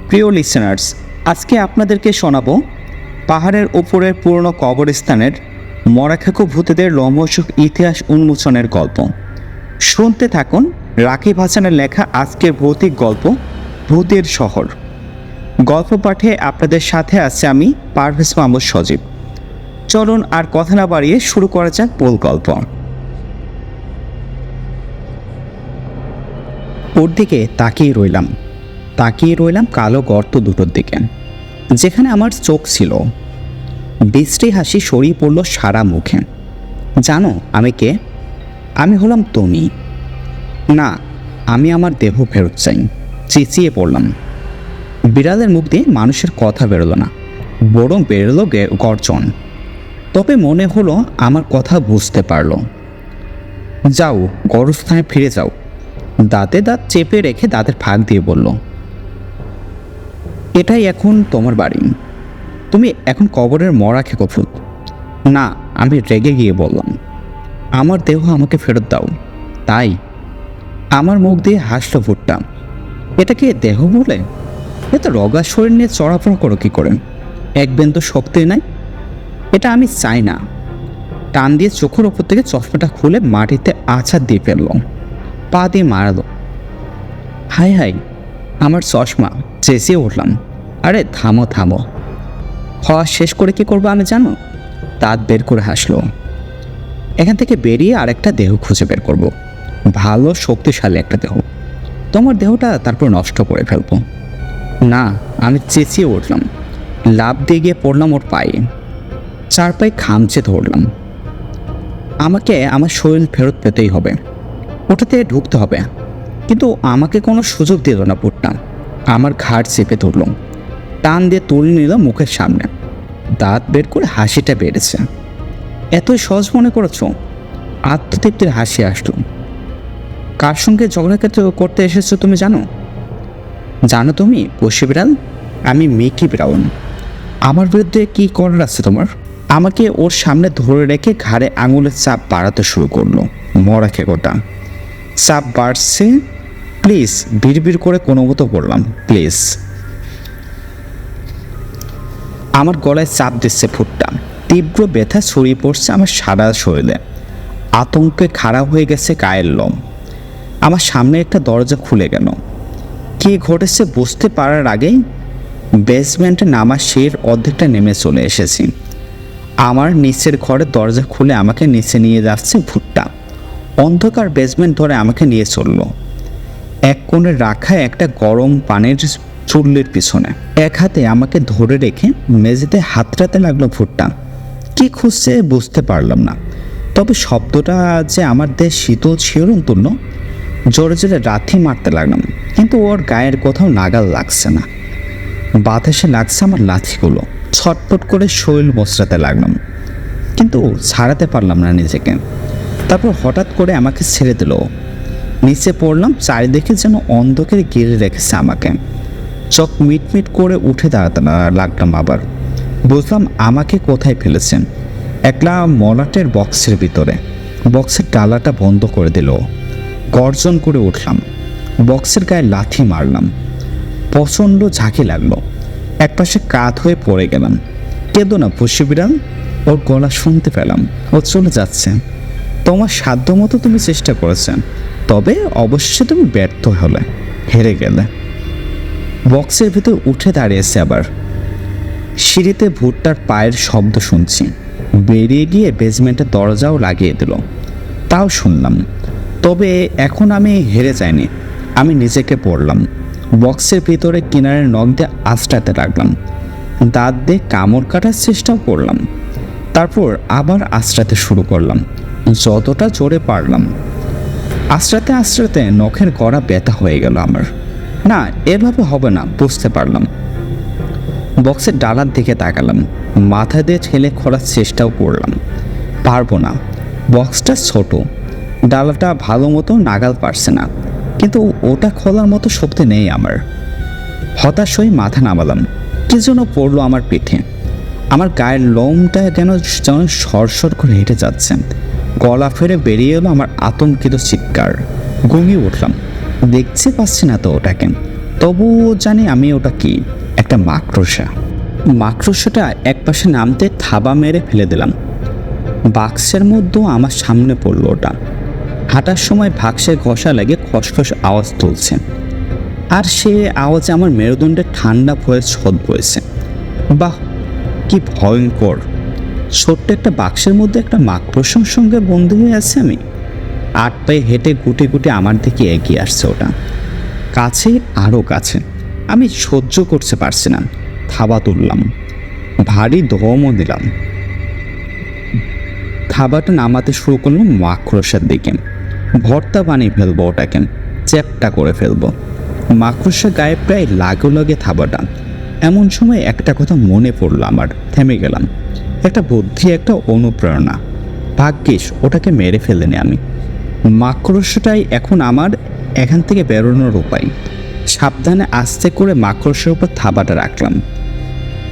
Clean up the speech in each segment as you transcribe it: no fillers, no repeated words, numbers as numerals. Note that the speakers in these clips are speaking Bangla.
প্রিয় লিসেনার্স, আজকে আপনাদেরকে শোনাবো পাহাড়ের উপরের পুরনো কবরস্থানের মরাখাকু ভূতেদের লোমহর্ষক ইতিহাস উন্মোচনের গল্প। শুনতে থাকুন রাকিব হাসানের লেখা আজকের ভৌতিক গল্প ভূতের শহর। গল্প পাঠে আপনাদের সাথে আছে আমি পারভেজ মাহমুদ সজীব। চলুন আর কথা না বাড়িয়ে শুরু করা যাক মূল গল্প। ওর দিকে তাকিয়ে রইলাম কালো গর্ত দুটোর দিকে, যেখানে আমার চোখ ছিল। বিশ্রী হাসি সরিয়ে পড়ল সারা মুখে। জানো আমি কে? আমি হলাম তুমি। না, আমি আমার দেহ ফেরত চাই। চেঁচিয়ে পড়লাম। বিড়ালের মুখ দিয়ে মানুষের কথা বেরোলো না, বরং বেরোলো গর্জন। তবে মনে হলো আমার কথা বুঝতে পারল। যাও, গর্ভস্থানে ফিরে যাও। দাঁতে দাঁত চেপে রেখে দাঁতের ফাঁক দিয়ে বলল, এটাই এখন তোমার বাড়ি। তুমি এখন কবরের মরা খেকো ভূত। না, আমি রেগে গিয়ে বললাম, আমার দেহ আমাকে ফেরত দাও। তাই আমার মুখ দিয়ে হাসলো ভূতটা। এটাকে দেহ বলে? এত রগা শরীর নিয়ে চড়াফড়া করো কী করে? এক বিন্দু শক্তি নাই। এটা আমি চাই না। টান দিয়ে চোখের ওপর থেকে চশমাটা খুলে মাটিতে আছাড় দিয়ে ফেললো, পা দিয়ে মারালো। হাই হাই, আমার চশমা! চেঁচিয়ে উঠলাম। আরে থামো থামো, খাওয়া শেষ করে কি করবো আমি জানো? দাঁত বের করে হাসলো। এখান থেকে বেরিয়ে আরেকটা দেহ খুঁজে বের করব, ভালো শক্তিশালী একটা দেহ। তোমার দেহটা তারপর নষ্ট করে ফেলবো। না, আমি চেঁচিয়ে উঠলাম। লাফ দিয়ে গিয়ে পড়লাম ওর পায়ে। চার পায়ে খামচে ধরলাম। আমাকে আমার শরীর ফেরত পেতেই হবে, ওটাতে ঢুকতে হবে। কিন্তু আমাকে কোনো সুযোগ দিল না ভূতটা। আমার ঘাড় চেপে ধরল, টান দিয়ে তুলে নিল মুখের সামনে। দাঁত বের করে হাসিটা বেড়েছে। এতই সহজ মনে করেছ? আত্মতৃপ্তির হাসি আসলো। কার সঙ্গে ঝগড়া করতে এসেছো তুমি জানো? জানো তুমি পোষে বিড়াল? আমি মিকি ব্রাউন। আমার বিরুদ্ধে কি করার আছে তোমার? আমাকে ওর সামনে ধরে রেখে ঘাড়ে আঙুলের চাপ বাড়াতে শুরু করলো মরা খেকোটা। চাপ বাড়ছে। প্লিজ, বিড়বিড় করে কোনো মতো বললাম, প্লিজ। আমার গলায় চাপ দিচ্ছে ভূতটা। তীব্র ব্যথা ছড়িয়ে পড়ছে আমার সারা শরীরে। আতঙ্কে খাড়া হয়ে গেছে গায়ের লোম। আমার সামনে একটা দরজা খুলে গেল। কী ঘটেছে বুঝতে পারার আগেই বেসমেন্টে নামার সিঁড়ির অর্ধেকটা নেমে চলে এসেছি। আমার নিচের ঘরের দরজা খুলে আমাকে নিচে নিয়ে যাচ্ছে ভূতটা। অন্ধকার বেসমেন্ট ধরে আমাকে নিয়ে চলল এক কোণে রাখা একটা গরম পানির চুল্লির পিছনে। এক হাতে আমাকে ধরে রেখে মেঝেতে হাতড়াতে লাগলো ভূতটা। কি খুঁজছে বুঝতে পারলাম না, তবে শব্দটা যে আমার দেহ শীতল শিহরণ তুলল। জোরে জোরে লাথি মারতে লাগলাম, কিন্তু ওর গায়ের কোথাও নাগাল লাগছে না। বাতাসে লাগছে আমার লাথিগুলো। ছটফট করে শরীর মোচড়াতে লাগলাম, কিন্তু ছাড়াতে পারলাম না নিজেকে। তারপর হঠাৎ করে আমাকে ছেড়ে দিল। নিচে পড়লাম। চারিদিকে যেন অন্ধকারে ঘিরে রেখেছে আমাকে। চোখ মিটমিট করে উঠে দাঁড়াতে লাগলাম। আবার বুঝলাম আমাকে কোথায় ফেলেছেন। একলা মলাটের বক্সের ভিতরে। বক্সের ডালাটা বন্ধ করে দিল। গর্জন করে উঠলাম। বক্সের গায়ে লাথি মারলাম। প্রচণ্ড ঝাঁকি লাগলো। একপাশে কাত হয়ে পড়ে গেলাম। কেঁদো না পুষি বিড়াল। ওর গলা শুনতে পেলাম। ও চলে যাচ্ছে। তোমার সাধ্য মতো তুমি চেষ্টা করেছেন, তবে অবশ্যই তুমি ব্যর্থ হলে, হেরে গেলে। বক্সের ভিতর উঠে দাঁড়িয়েছে আবার। সিঁড়িতে ভূতটার পায়ের শব্দ শুনছি। বেরিয়ে গিয়ে বেসমেন্টের দরজাও লাগিয়ে দিল। তাও শুনলাম। তবে এখন আমি হেরে যাইনি। আমি নিজেকে পড়লাম। বক্সের ভিতরে কিনারের নখ দিয়ে আঁচড়াতে লাগলাম। দাঁত দিয়ে কামড় কাটার চেষ্টাও করলাম। তারপর আবার আঁচড়াতে শুরু করলাম, যতটা জোরে পারলাম। আঁচড়াতে আঁচড়াতে নখের গড়া ব্যথা হয়ে গেল আমার। না, এভাবে হবে না বুঝতে পারলাম। বক্সের ডালার দিকে তাকালাম। মাথা দিয়ে ঠেলে খোলার চেষ্টাও করলাম, পারবো না। বক্সটা ছোট, ডালাটা ভালো মতো নাগাল পারছে না, কিন্তু ওটা খোলার মতো শক্তি নেই আমার। হতাশ হয়ে মাথা নামালাম। কি যেন পড়লো আমার পিঠে। আমার গায়ের লোমটা যেন সরসর করে হেঁটে যাচ্ছে। গলা ফেরে বেরিয়ে এলো আমার আতঙ্কিত চিৎকার। ঘুমিয়ে উঠলাম। দেখতে পাচ্ছি না তো ওটাকে। তবুও জানি আমি ওটা কি, একটা মাকড়সা। মাকড়সাটা একপাশে নামতে থাবা মেরে ফেলে দিলাম। বাক্সের মধ্যেও আমার সামনে পড়লো ওটা। হাঁটার সময় বাক্সের ঘষা লাগে খসখস আওয়াজ তুলছে, আর সে আওয়াজে আমার মেরুদণ্ডে ঠান্ডা ভয়ে শোধ বয়েছে। বাহ, কি ভয়ঙ্কর! ছোট্ট একটা বাক্সের মধ্যে একটা মাকড়সার সঙ্গে বন্দী হয়ে আছে আমি। 8 পায়ে হেঁটে গুটে গুটে আমার দিকে এগিয়ে আসছে ওটা, কাছে আরও কাছে। আমি সহ্য করতে পারছি না, থাবা তুললাম, ভারী দমও দিলাম। থাবাটা নামাতে শুরু করলাম মাকড়সার দিকে। ভর্তা বানিয়ে ফেলবো ওটাকে, চ্যাপটা করে ফেলবো। মাকড়সা গায়ে প্রায় লাগে লাগে থাবাটা। এমন সময় একটা কথা মনে পড়লো আমার, থেমে গেলাম। একটা বুদ্ধি, একটা অনুপ্রেরণা। ভাগ্যিস ওটাকে মেরে ফেলেনি আমি। মাকড়সাটাই এখন আমার এখান থেকে বেরোনোর উপায়। সাবধানে আস্তে করে মাকড়সার উপর থাবাটা রাখলাম।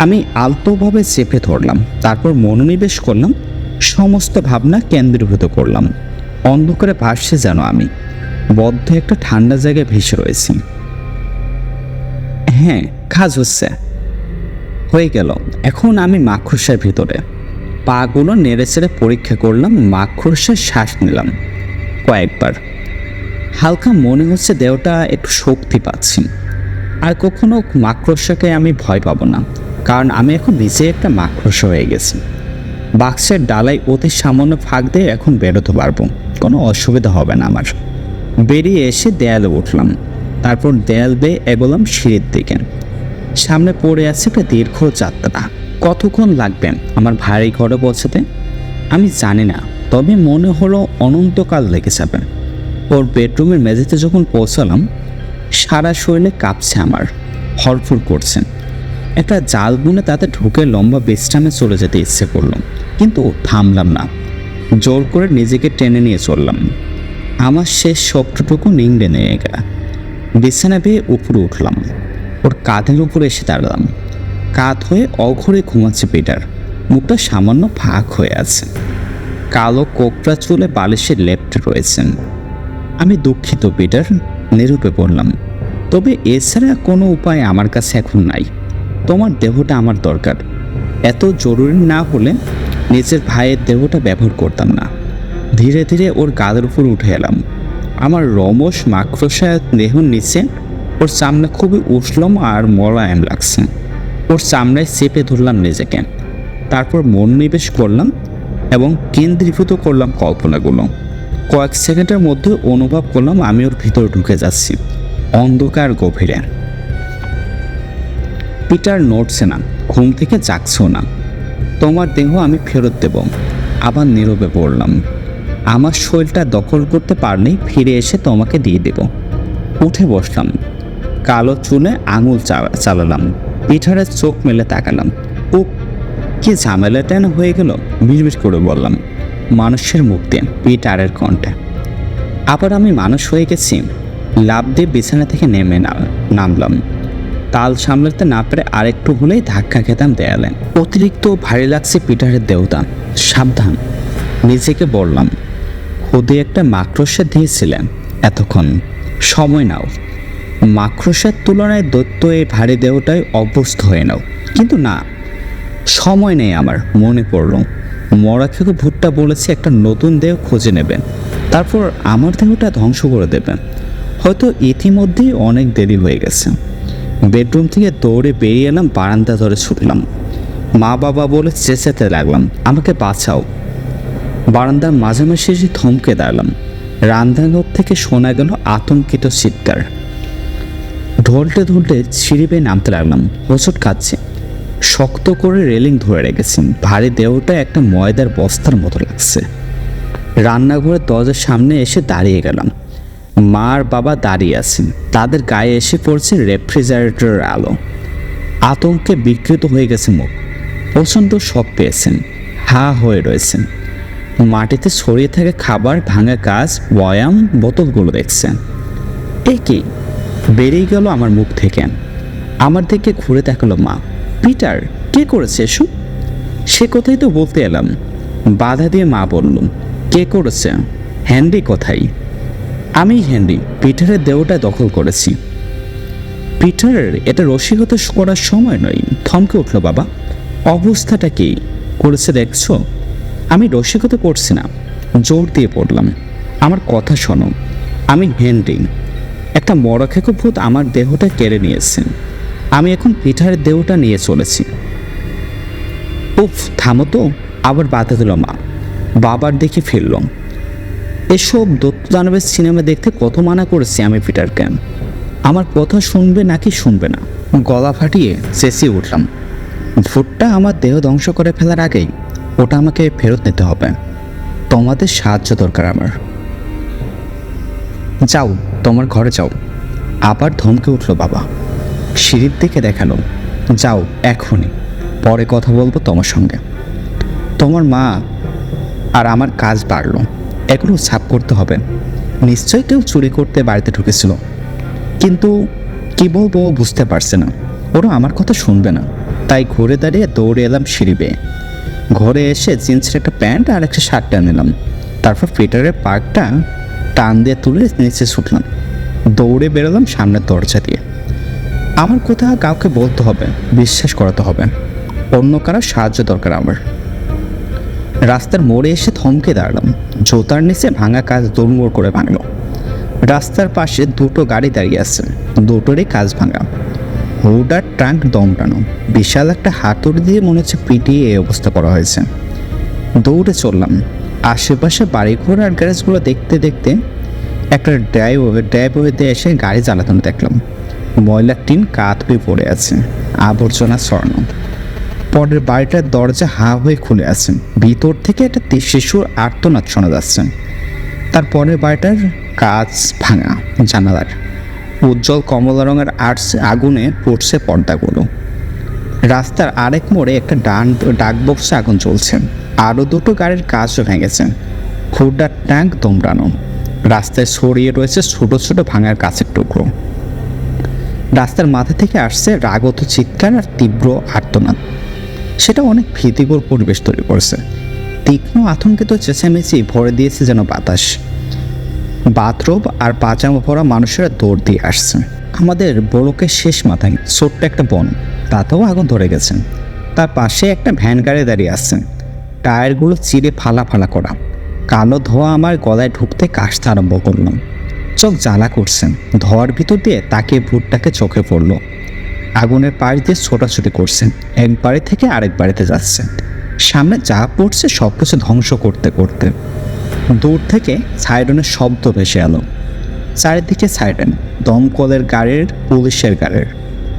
আমি আলতোভাবে চেপে ধরলাম, তারপর মনোনিবেশ করলাম, সমস্ত ভাবনা কেন্দ্রীভূত করলাম। অন্ধকারে ভাসছে যেন আমি, বদ্ধ একটা ঠান্ডা জায়গায় ভেসে রয়েছি। হ্যাঁ, কাজ হচ্ছে, হয়ে গেল। এখন আমি মাকড়সার ভিতরে। পাগুলো নেড়ে চেড়ে পরীক্ষা করলাম, মাকড়সার শ্বাস নিলাম কয়েকবার। হালকা মনে হচ্ছে দেহটা একটু শক্তি পাচ্ছি। আর কখনো মাকড়সাকে আমি ভয় পাবো না, কারণ আমি এখন নিজে একটা মাকড়সা হয়ে গেছি। বাক্সের ডালাই অতি সামান্য ফাঁক দিয়ে এখন বেরোতে পারবো, কোনো অসুবিধা হবে না আমার। বেরিয়ে এসে দেয়ালে উঠলাম, তারপর দেয়াল বেয়ে এগোলাম সিঁড়ির দিকে। সামনে পড়ে আছে একটা দীর্ঘ যাত্রা। কতক্ষণ লাগবে আমার ভারী ঘরে পৌঁছাতে আমি জানি না, তবে মনে হলো অনন্তকাল লেগে যাবে। ওর বেডরুমের মেঝেতে যখন পৌঁছালাম, সারা শরীরে কাঁপছে আমার, হরফর করছে। একটা জাল বুনে তাতে ঢুকে লম্বা বিশ্রামে চলে যেতে ইচ্ছে করলো, কিন্তু থামলাম না। জোর করে নিজেকে টেনে নিয়ে চললাম। আমার শেষ শব্দটুকু নিংড়ে নিয়ে গেল। বিছানা পেয়ে উপরে উঠলাম, ওর কাঁধের উপরে এসে দাঁড়ালাম। কাঁধ হয়ে অঘরে ঘুমাচ্ছে পিটার, মুখটা সামান্য ফাঁক হয়ে আছে। কালো কোকড়া চুলে বালিশের লেপ্টে রয়েছেন। আমি দুঃখিত পিটার, নীরবে পড়লাম, তবে এছাড়া কোনো উপায় আমার কাছে এখন নাই। তোমার দেহটা আমার দরকার। এত জরুরি না হলে নিজের ভাইয়ের দেহটা ব্যবহার করতাম না। ধীরে ধীরে ওর গাদের উপর উঠে এলাম। আমার রমস মাকড়সা দেহ নিচে, ওর চামড়া খুবই উষ্লম আর মোলায়েম লাগছে। ওর চামড়ায় চেপে ধরলাম নিজেকে, তারপর মনোনিবেশ করলাম এবং কেন্দ্রীভূত করলাম কল্পনাগুলো। কয়েক সেকেন্ডের মধ্যে অনুভব করলাম আমি ওর ভিতরে ঢুকে যাচ্ছি, অন্ধকার গভীরে। পিটার নড়ছে না, ঘুম থেকে জাগছেও না। তোমার দেহ আমি ফেরত দেব। আবার নীরবে পড়লাম। আমার শরীরটা দখল করতে পারলেই ফিরে এসে তোমাকে দিয়ে দেব। উঠে বসলাম, কালো চুলে আঙুল চালালাম, পিটারের চোখ মেলে তাকালাম। ও কি ঝামেলাটা না হয়ে গেল, বিড়বিড় করে বললাম মানুষের মুখ দিয়ে, পিটারের কণ্ঠে। আবার আমি মানুষ হয়ে গেছি। লাফ দিয়ে বিছানা থেকে নামলাম। তাল সামলাতে না পেরে আরেকটু হলেই ধাক্কা খেতাম দেয়ালে। অতিরিক্ত ভারী লাগছে পিটারের দেহটা। সাবধান, নিজেকে বললাম। খুদে একটা মাকড়সা দিয়েছিলেন এতক্ষণ, সময় নাও। মাকড়সার তুলনায় দৈত্য এই ভারী দেহটাই অভ্যস্ত হয়ে নাও। কিন্তু না, সময় নেই আমার। মনে পড়ল মরাক্ষকে ভুট্টা বলেছে একটা নতুন দেহ খুঁজে নেবেন, তারপর আমার দেহটা ধ্বংস করে দেবেন। হয়তো ইতিমধ্যেই অনেক দেরি হয়ে গেছে। বেডরুম থেকে দৌড়ে বেরিয়ে এলাম, বারান্দা ধরে ছুটলাম। মা বাবা বলে চেঁচাতে লাগলাম, আমাকে বাঁচাও। বারান্দার মাঝামাঝি এসে থমকে দাঁড়ালাম। রান্নাঘর থেকে শোনা গেল আতঙ্কিত চিৎকার। ঢলতে ঢলতে সিঁড়ি বেয়ে নামতে লাগলাম। হোঁচট খাচ্ছে, শক্ত করে রেলিং ধরে রেখেছি। ভারী দেহটা একটা ময়দার বস্তার মতো লাগছে। রান্নাঘরের দরজার সামনে এসে দাঁড়িয়ে গেলাম। মা আর বাবা দাঁড়িয়ে আছেন, তাদের গায়ে এসে পড়ছে রেফ্রিজারেটরের আলো। আতঙ্কে বিকৃত হয়ে গেছে মুখ, প্রচণ্ড শক পেয়েছেন, হা হয়ে রয়েছেন। মাটিতে ছড়িয়ে থাকা খাবার, ভাঙা কাঁচ, বয়াম, বোতলগুলো দেখছেন। এই কি বেরিয়ে গেল আমার মুখ থেকে। আমার দিকে ঘুরে তাকালো মা। পিটার, কে করেছে এসব? সে কথাই তো বলতে এলাম। বাধা দিয়ে মা বলল, কে করেছে? হ্যান্ডি কোথায়? আমি হ্যান্ডি, পিটারের দেহটা দখল করেছি। পিটার, এটা রসিকতা করার সময় নয়। থমকে উঠলো বাবা। অবস্থাটা কি করেছে দেখছো? আমি রসিকতা করছি না, জোর দিয়ে পড়লাম। আমার কথা শোনো, আমি হেনরি। একটা মরাখেকো ভূত আমার দেহটা কেড়ে নিয়েছে। আমি এখন পিটারের দেহটা নিয়ে চলেছি। উফ, থামো তো, আবার বাধা দিল মা। বাবার দিকে ফিরলাম। এসব দত্ত দানবের সিনেমা দেখতে কত মানা করেছি আমি পিটারকে। আমার কথা শুনবে নাকি শুনবে না? গলা ফাটিয়ে চেঁচিয়ে উঠলাম। ভূতটা আমার দেহ ধ্বংস করে ফেলার আগেই ওটা আমাকে ফেরত নিতে হবে। তোমাদের সাহায্য দরকার আমার। যাও, তোমার ঘরে যাও। আবার ধমকে উঠলো বাবা। সিঁড়ির দিকে দেখালো। যাও এখনই, পরে কথা বলবো তোমার সঙ্গে। তোমার মা আর আমার কাজ বাড়লো। এগুলো ছাপ করতে হবে। নিশ্চয়ই কেউ চুরি করতে বাড়িতে ঢুকেছিল, কিন্তু কি বলবো বুঝতে পারছে না। ওরা আমার কথা শুনবে না, তাই ঘুরে দাঁড়িয়ে দৌড়ে এলাম সিঁড়ি বেয়ে। ঘরে এসে জিন্সের একটা প্যান্ট আর একটা শার্ট নিলাম। তারপর পিটারের পার্কটা টান দিয়ে তুলে নিচে ছুটলাম। দৌড়ে বেরোলাম সামনের দরজা দিয়ে। আমার কথা কাউকে বলতে হবে, বিশ্বাস করাতে হবে। অন্য কারো সাহায্য দরকার আমার। রাস্তার মোড়ে এসে থমকে দাঁড়ালাম। জোতার নিচে ভাঙা কাজ দৌড়মোড় করে ভাঙলো। রাস্তার পাশে দুটো গাড়ি দাঁড়িয়ে আছে, দুটোরই কাজ ভাঙা। হুডার ট্রাঙ্ক দমটানো। বিশাল একটা হাতুড়ি দিয়ে মনে হচ্ছে পিটিয়ে এই অবস্থা করা হয়েছে। দৌড়ে চললাম। আশেপাশে বাড়িঘর আর গ্যারেজগুলো দেখতে দেখতে একটা ড্রাইভওয়েতে এসে গাড়ি চালাতে দেখলাম। ময়লার টিন কাত হয়ে পড়ে আছে, আবর্জনা ছড়ানো। পরের বাড়িটার দরজা হা হয়ে খুলে আছে। ভিতর থেকে একটা শিশুর আর্তনাদ শোনা যাচ্ছে। তারপরের বাড়িটার কাঁচ ভাঙা, জানালার উজ্জ্বল কমলা রঙের আগুনে পড়ছে পর্দাগুলো। রাস্তার আরেক মোড়ে একটা ডাক বক্সে আগুন চলছে। আরও দুটো গাড়ির কাঁচও ভেঙেছে। হুডার ট্যাঙ্ক দমড়ানো। রাস্তায় ছড়িয়ে রয়েছে ছোট ছোট ভাঙার কাছের টুকরো। রাস্তার মাথা থেকে আসছে রাগত চিৎকার আর তীব্র আর্তনাদ। সেটা অনেক ভীতিকর পরিবেশ তৈরি করছে। তীক্ষ্ণ আতঙ্কিত চেঁচামেচি ভরে দিয়েছে যেন বাতাস। বাথরুম আর পাজামা পরা মানুষেরা দৌড় দিয়ে আসছে। আমাদের বড়কের শেষ মাথায় ছোট্ট একটা বন, তাতেও আগুন ধরে গেছে। তার পাশে একটা ভ্যান গাড়ি দাঁড়িয়ে আসছে, টায়ারগুলো চিরে ফালা ফালা করা। কালো ধোঁয়া আমার গলায় ঢুকতে কাশতে আরম্ভ করলাম। চোখ জ্বালা করছেন। ধোঁয়ার ভিতর দিয়ে তাকিয়ে ভূতটাকে চোখে পড়ল। আগুনের পাশ দিয়ে ছোটাছুটি করছেন, এক বাড়ি থেকে আরেক বাড়িতে যাচ্ছে। সামনে যা পড়ছে সব কিছু ধ্বংস করতে করতে। দূর থেকে সাইরেনের শব্দ ভেসে এলো। চারিদিকে সাইরেন, দমকলের গাড়ির, পুলিশের গাড়ির।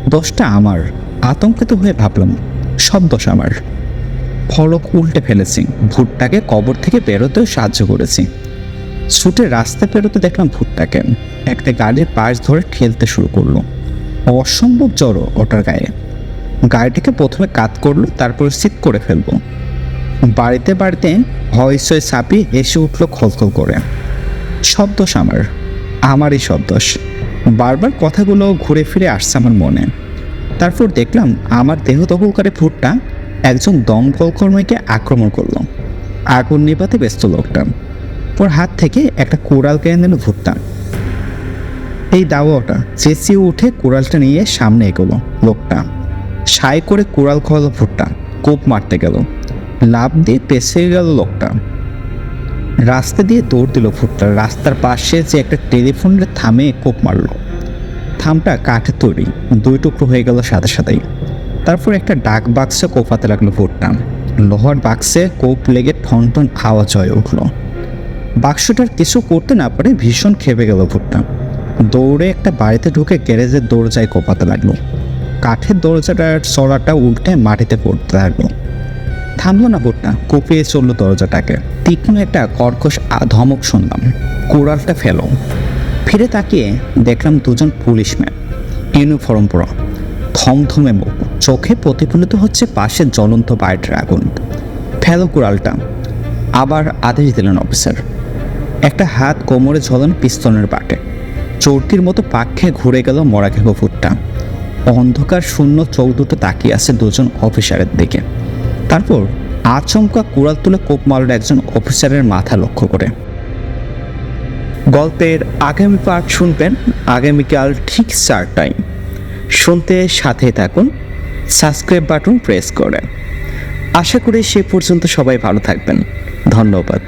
দোষটা আমার। আতঙ্কিত হয়ে ভাবলাম সব দোষ আমার। ফলক উল্টে ফেলেছি, ভূতটাকে কবর থেকে বেরোতেও সাহায্য করেছি। ছুটে রাস্তা পেরোতে দেখলাম ভূতটাকে একটা গাড়ির পাশ ধরে ঠেলতে শুরু করলো। অসম্ভব জড়ো ওটার গায়ে। গাড়িটাকে প্রথমে কাত করলো, তারপর সিট করে ফেলবো। বাড়িতে বাড়িতে হইচই চাপি এসে উঠলো খলখল করে। সব দোষ আমার, আমারই সব দোষ। বারবার কথাগুলো ঘুরে ফিরে আসছে আমার মনে। তারপর দেখলাম আমার দেহ দখলকারী ভূতটা একজন দমকল কর্মীকে আক্রমণ করলো। আগুন নিভাতে ব্যস্ত লোকটা। ওর হাত থেকে একটা কোড়াল কেড়ে নিল ভূতটা। এই দাওয়াটা চেঁচিয়ে উঠে কোড়ালটা নিয়ে সামনে এগোলো লোকটা। সাই করে কোড়াল খাওয়ালো ভূতটা। কোপ মারতে গেল, লাফ দিয়ে পেছে গেল লোকটা। রাস্তা দিয়ে দৌড় দিল ভূতটা। রাস্তার পাশে যে একটা টেলিফোনের থামে কোপ মারলো। থামটা কাঠের তৈরি, দুই টুকরো হয়ে গেল সাথে সাথেই। তারপর একটা ডাক বাক্সে কোপাতে লাগলো ভূতটা। লোহার বাক্সে কোপ লেগে ঠন ঠন আওয়াজ হয়ে উঠলো। বাক্সটার কিছু করতে না পারে ভীষণ খেপে গেল ভূতটা। দৌড়ে একটা বাড়িতে ঢুকে গ্যারেজের দরজায় কোপাতে লাগলো। কাঠের দরজাটার চড়াটা উল্টে মাটিতে পড়তে লাগলো। থামলো না ভূতটা, কোপিয়ে চললো দরজাটাকে। তীক্ষ্ণ একটা কর্কশ ধমক শুনলাম, কোড়ালটা ফেলো। ফিরে তাকিয়ে দেখলাম দুজন পুলিশম্যান, ইউনিফর্ম পরা, থমথমে মুখ, চোখে প্রতিফলিত হচ্ছে পাশের জ্বলন্ত বাড়িটার আগুন। ফেলো কোড়ালটা। আবার আদেশ দিলেন অফিসার। একটা হাত কোমরে ঝোলানো পিস্তলের বাটে। চোরটির মতো পাক খেয়ে ঘুরে গেল মরাঘেগো ভূতটা। অন্ধকার শূন্য চোখ দুটো তাকিয়ে আছে দুজন অফিসারের দিকে। তারপর আচমকা কুড়াল তুলে কোপ মারল একজন অফিসারের মাথা লক্ষ্য করে। গল্পের আগামী পার্ট শুনবেন আগামীকাল ঠিক 4টায়। শুনতে সাথে থাকুন, সাবস্ক্রাইব বাটন প্রেস করেন। আশা করি সে পর্যন্ত সবাই ভালো থাকবেন। ধন্যবাদ।